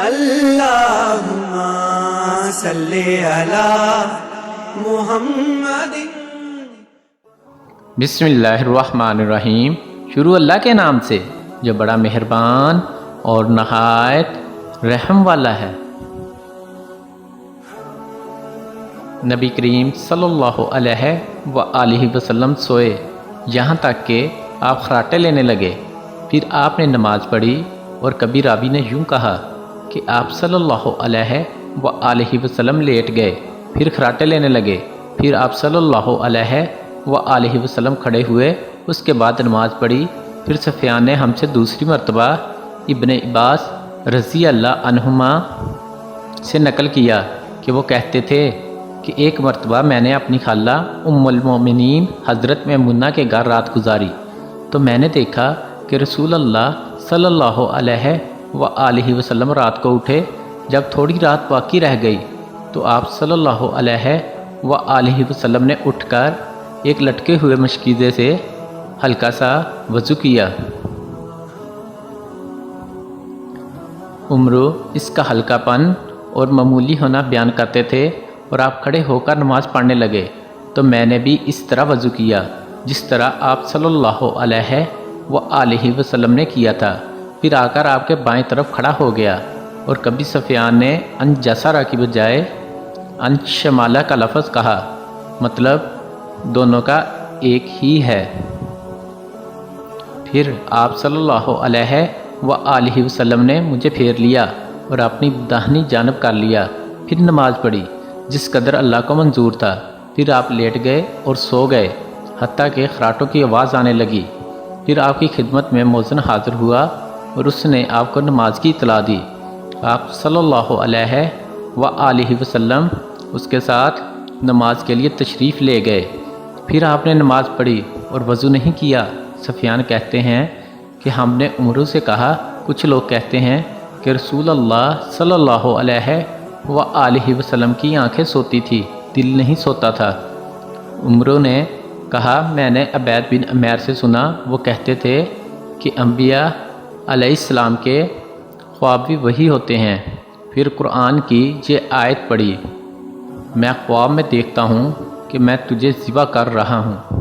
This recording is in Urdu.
اللہم صلی علی محمد۔ بسم اللہ الرحمن الرحیم۔ شروع اللہ کے نام سے جو بڑا مہربان اور نہایت رحم والا ہے۔ نبی کریم صلی اللہ علیہ وآلہ وسلم سوئے یہاں تک کہ آپ خراٹے لینے لگے، پھر آپ نے نماز پڑھی، اور کبھی راوی نے یوں کہا کہ آپ صلی اللہ علیہ وآلہ وسلم لیٹ گئے، پھر خراٹے لینے لگے، پھر آپ صلی اللہ علیہ وآلہ وسلم کھڑے ہوئے، اس کے بعد نماز پڑھی۔ پھر سفیان نے ہم سے دوسری مرتبہ ابن عباس رضی اللہ عنہما سے نقل کیا کہ وہ کہتے تھے کہ ایک مرتبہ میں نے اپنی خالہ ام المومنین حضرت میمونہ کے گھر رات گزاری، تو میں نے دیکھا کہ رسول اللہ صلی اللہ علیہ وآلہ وسلم رات کو اٹھے۔ جب تھوڑی رات باقی رہ گئی تو آپ صلی اللہ علیہ وآلہ وسلم نے اٹھ کر ایک لٹکے ہوئے مشکیزے سے ہلکا سا وضو کیا۔ عمرو اس کا ہلکا پن اور معمولی ہونا بیان کرتے تھے، اور آپ کھڑے ہو کر نماز پڑھنے لگے، تو میں نے بھی اس طرح وضو کیا جس طرح آپ صلی اللہ علیہ وآلہ وسلم نے کیا تھا، پھر آ کر آپ کے بائیں طرف کھڑا ہو گیا۔ اور کبھی سفیان نے ان جسرہ کی بجائے ان شمالہ کا لفظ کہا، مطلب دونوں کا ایک ہی ہے۔ پھر آپ صلی اللہ علیہ وآلہ وسلم نے مجھے پھیر لیا اور اپنی داہنی جانب کر لیا، پھر نماز پڑھی جس قدر اللہ کو منظور تھا، پھر آپ لیٹ گئے اور سو گئے حتیٰ کہ خراٹوں کی آواز آنے لگی۔ پھر آپ کی خدمت میں مؤذن حاضر ہوا اور اس نے آپ کو نماز کی اطلاع دی۔ آپ صلی اللہ علیہ وآلہ وسلم اس کے ساتھ نماز کے لیے تشریف لے گئے۔ پھر آپ نے نماز پڑھی اور وضو نہیں کیا۔ سفیان کہتے ہیں کہ ہم نے عمرو سے کہا، کچھ لوگ کہتے ہیں کہ رسول اللہ صلی اللہ علیہ وآلہ وسلم کی آنکھیں سوتی تھی، دل نہیں سوتا تھا۔ عمرو نے کہا، میں نے عبید بن عمیر سے سنا، وہ کہتے تھے کہ انبیاء علیہ السلام کے خواب بھی وہی ہوتے ہیں۔ پھر قرآن کی یہ آیت پڑھی، میں خواب میں دیکھتا ہوں کہ میں تجھے ذبح کر رہا ہوں۔